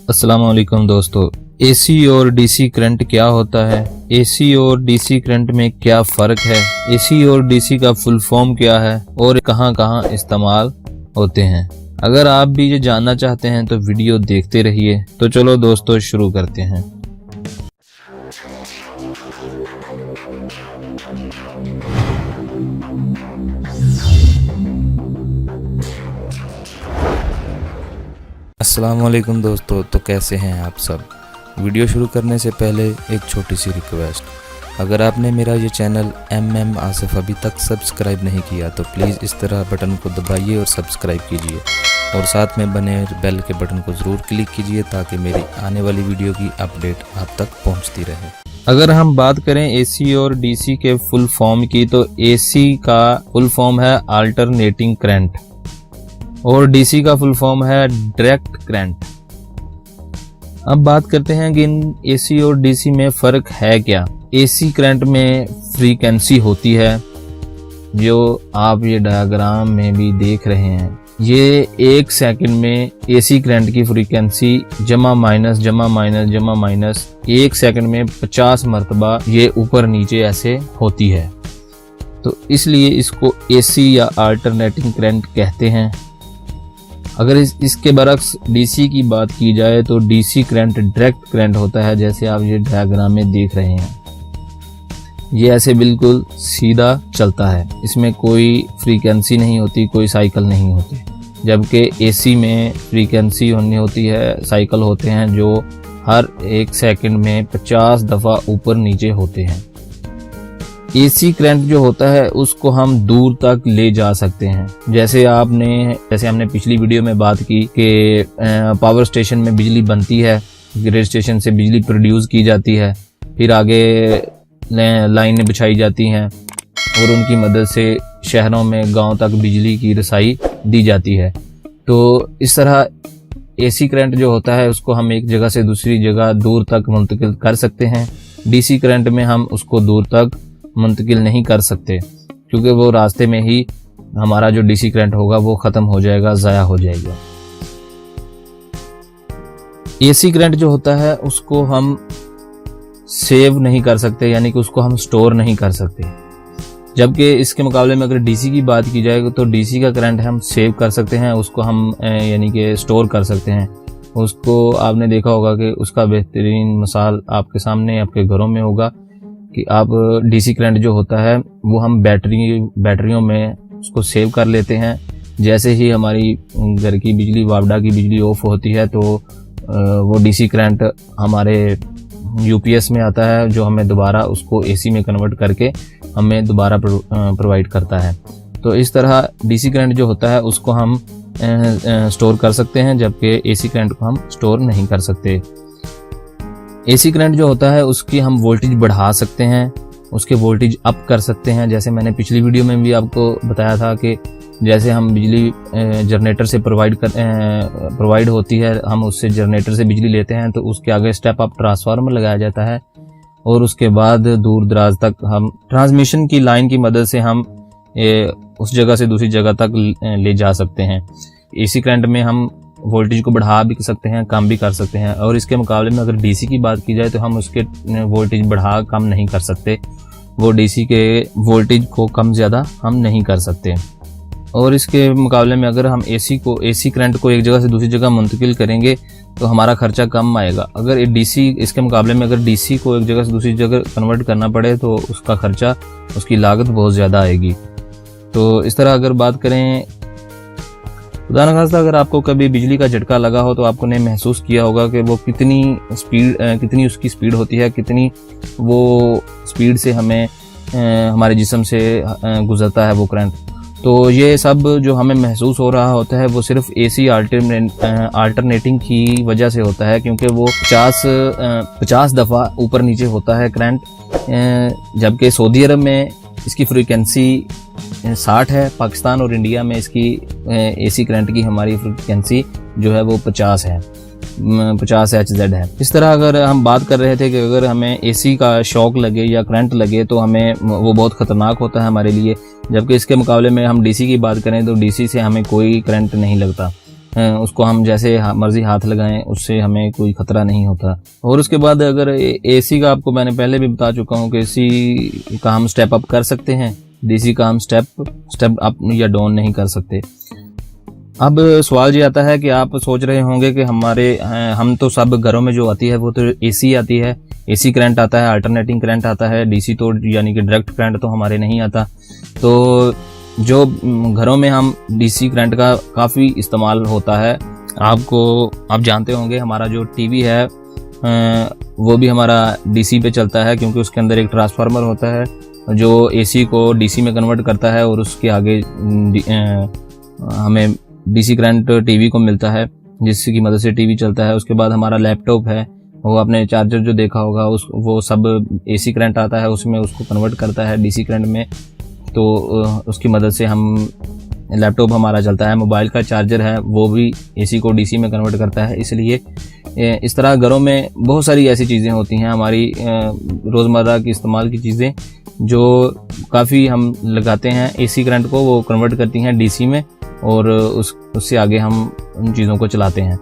अस्सलाम वालेकुम दोस्तों। एसी और डीसी करंट क्या होता है, एसी और डीसी करंट में क्या फ़र्क है, एसी और डीसी का फुल फॉर्म क्या है और कहां-कहां इस्तेमाल होते हैं। अगर आप भी ये जानना चाहते हैं तो वीडियो देखते रहिए। तो चलो दोस्तों शुरू करते हैं। अस्सलाम वालेकुम दोस्तों। तो कैसे हैं आप सब। वीडियो शुरू करने से पहले एक छोटी सी रिक्वेस्ट, अगर आपने मेरा ये चैनल MM आसिफ अभी तक सब्सक्राइब नहीं किया तो प्लीज़ इस तरह बटन को दबाइए और सब्सक्राइब कीजिए और साथ में बने बेल के बटन को ज़रूर क्लिक कीजिए ताकि मेरी आने वाली वीडियो की अपडेट आप तक पहुंचती रहे। अगर हम बात करें एसी और डीसी के फुल फॉर्म की तो एसी का फुल फॉर्म है अल्टरनेटिंग करंट और डीसी का फुल फॉर्म है डायरेक्ट करंट। अब बात करते हैं कि इन एसी और डीसी में फ़र्क है क्या। एसी करंट में फ्रीक्वेंसी होती है जो आप ये डायग्राम में भी देख रहे हैं। ये 1 सेकंड में एसी करंट की फ्रीक्वेंसी जमा माइनस जमा माइनस जमा माइनस 1 सेकंड में 50 मरतबा ये ऊपर नीचे ऐसे होती है, तो इसलिए इसको एसी या अल्टरनेटिंग करंट कहते हैं। अगर इसके बरक्स डीसी की बात की जाए तो डीसी करंट डायरेक्ट करंट होता है, जैसे आप ये डायग्राम में देख रहे हैं। ये ऐसे बिल्कुल सीधा चलता है, इसमें कोई फ्रीक्वेंसी नहीं होती, कोई साइकिल नहीं होती। जबकि एसी में फ्रीक्वेंसी होनी होती है, साइकिल होते हैं जो हर 1 सेकंड में 50 दफ़ा ऊपर नीचे होते हैं। एसी करंट जो होता है उसको हम दूर तक ले जा सकते हैं। जैसे हमने पिछली वीडियो में बात की कि पावर स्टेशन में बिजली बनती है, ग्रिड स्टेशन से बिजली प्रोड्यूस की जाती है, फिर आगे लाइनें बिछाई जाती हैं और उनकी मदद से शहरों में गांव तक बिजली की रसाई दी जाती है। तो इस तरह एसी करंट जो होता है उसको हम एक जगह से दूसरी जगह दूर तक मुंतकिल कर सकते हैं। डीसी करंट में हम उसको दूर तक मुंतकिल नहीं कर सकते क्योंकि वो रास्ते में ही हमारा जो डीसी करंट होगा वो ख़त्म हो जाएगा, ज़ाया हो जाएगा। एसी करंट जो होता है उसको हम सेव नहीं कर सकते, यानी कि उसको हम स्टोर नहीं कर सकते। जबकि इसके मुकाबले में अगर डीसी की बात की जाए तो डीसी का करंट हम सेव कर सकते हैं, उसको हम यानी कि स्टोर कर सकते हैं। उसको आपने देखा होगा कि उसका बेहतरीन मिसाल आपके सामने आपके घरों में होगा कि आप डीसी करंट जो होता है वो हम बैटरियों में उसको सेव कर लेते हैं। जैसे ही हमारी घर की बिजली, वापडा की बिजली ऑफ होती है तो वो डीसी करंट हमारे यूपीएस में आता है जो हमें दोबारा उसको एसी में कन्वर्ट करके हमें दोबारा प्रोवाइड करता है। तो इस तरह डीसी करंट जो होता है उसको हम स्टोर कर सकते हैं, जबकि एसी करंट को हम स्टोर नहीं कर सकते। एसी करंट जो होता है उसकी हम वोल्टेज बढ़ा सकते हैं, उसके वोल्टेज अप कर सकते हैं। जैसे मैंने पिछली वीडियो में भी आपको बताया था कि जैसे हम बिजली जनरेटर से प्रोवाइड होती है, हम उससे जनरेटर से बिजली लेते हैं तो उसके आगे स्टेप अप ट्रांसफार्मर लगाया जाता है और उसके बाद दूर दराज तक हम ट्रांसमिशन की लाइन की मदद से हम उस जगह से दूसरी जगह तक ले जा सकते हैं। एसी करंट में हम वोल्टेज को बढ़ा भी सकते हैं, कम भी कर सकते हैं। और इसके मुकाबले में अगर डीसी की बात की जाए तो हम उसके वोल्टेज बढ़ा कम नहीं कर सकते, वो डीसी के वोल्टेज को कम ज़्यादा हम नहीं कर सकते। और इसके मुकाबले में अगर हम एसी करंट को एक जगह से दूसरी जगह मुंतकिल करेंगे तो हमारा खर्चा कम आएगा। अगर इसके मुकाबले में अगर डीसी को एक जगह से दूसरी जगह कन्वर्ट करना पड़े तो उसका खर्चा, उसकी लागत बहुत ज़्यादा आएगी। तो इस तरह अगर बात करें, खुदा न खास्ता अगर आपको कभी बिजली का झटका लगा हो तो आपने महसूस किया होगा कि वो कितनी उसकी स्पीड होती है, कितनी वो स्पीड से हमें हमारे जिस्म से गुजरता है वो करंट। तो ये सब जो हमें महसूस हो रहा होता है वो सिर्फ एसी अल्टरनेटिंग की वजह से होता है, क्योंकि वो 50 दफ़ा ऊपर नीचे होता है करंट। जबकि सऊदी अरब में इसकी फ्रीक्वेंसी 60 है, पाकिस्तान और इंडिया में इसकी एसी करंट की हमारी फ्रीक्वेंसी जो है वो 50 है, 50 HZ है। इस तरह अगर हम बात कर रहे थे कि अगर हमें एसी का शॉक लगे या करंट लगे तो हमें वो बहुत ख़तरनाक होता है हमारे लिए, जबकि इसके मुकाबले में हम डीसी की बात करें तो डीसी से हमें कोई करंट नहीं लगता। उसको हम जैसे मर्जी हाथ लगाएं, उससे हमें कोई खतरा नहीं होता। और उसके बाद अगर एसी का आपको मैंने पहले भी बता चुका हूँ कि एसी का हम स्टेप अप कर सकते हैं, डीसी का हम स्टेप अप या डाउन नहीं कर सकते। अब सवाल ये आता है कि आप सोच रहे होंगे कि हम तो सब घरों में जो आती है वो तो एसी आती है, एसी करंट आता है, अल्टरनेटिंग करंट आता है, डीसी तो यानी कि डायरेक्ट करंट तो हमारे नहीं आता। तो जो घरों में हम डीसी करंट का काफ़ी इस्तेमाल होता है, आप जानते होंगे हमारा जो टीवी है वो भी हमारा डीसी पे चलता है, क्योंकि उसके अंदर एक ट्रांसफार्मर होता है जो एसी को डीसी में कन्वर्ट करता है और उसके आगे हमें डीसी करंट टीवी को मिलता है, जिसकी मदद से टीवी चलता है। उसके बाद हमारा लैपटॉप है, वो आपने चार्जर जो देखा होगा वो सब एसी करंट आता है, उसमें उसको कन्वर्ट करता है डीसी करंट में, तो उसकी मदद से हम लैपटॉप हमारा चलता है। मोबाइल का चार्जर है वो भी एसी को डीसी में कन्वर्ट करता है। इसलिए इस तरह घरों में बहुत सारी ऐसी चीज़ें होती हैं हमारी रोज़मर्रा की इस्तेमाल की चीज़ें जो काफ़ी हम लगाते हैं एसी करंट को, वो कन्वर्ट करती हैं डीसी में और उससे आगे हम उन चीज़ों को चलाते हैं।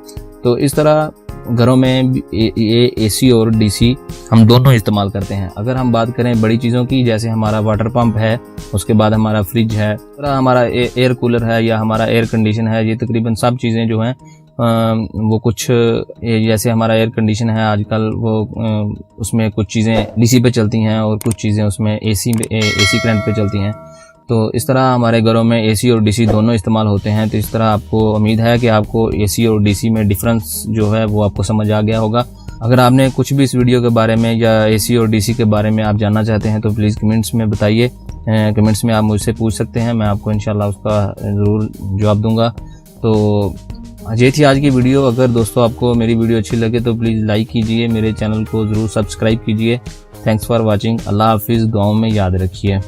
तो इस तरह घरों में ये एसी और डीसी हम दोनों इस्तेमाल करते हैं। अगर हम बात करें बड़ी चीज़ों की, जैसे हमारा वाटर पंप है, उसके बाद हमारा फ्रिज है, हमारा एयर कूलर है या हमारा एयर कंडीशन है, ये तकरीबन सब चीज़ें जो हैं वो कुछ जैसे हमारा एयर कंडीशन है आजकल वो उसमें कुछ चीज़ें डीसी पे चलती हैं और कुछ चीज़ें उसमें एसी करंट पे चलती हैं। तो इस तरह हमारे घरों में एसी और डीसी दोनों इस्तेमाल होते हैं। तो इस तरह आपको उम्मीद है कि आपको एसी और डीसी में डिफरेंस जो है वो आपको समझ आ गया होगा। अगर आपने कुछ भी इस वीडियो के बारे में या एसी और डीसी के बारे में आप जानना चाहते हैं तो प्लीज़ कमेंट्स में बताइए। कमेंट्स में आप मुझसे पूछ सकते हैं, मैं आपको इंशाल्लाह उसका ज़रूर जवाब दूंगा। तो ये थी आज की वीडियो। अगर दोस्तों आपको मेरी वीडियो अच्छी लगे तो प्लीज़ लाइक कीजिए, मेरे चैनल को ज़रूर सब्सक्राइब कीजिए। Thanks for watching. अल्लाह हाफिज़। दुआओं में याद रखिए।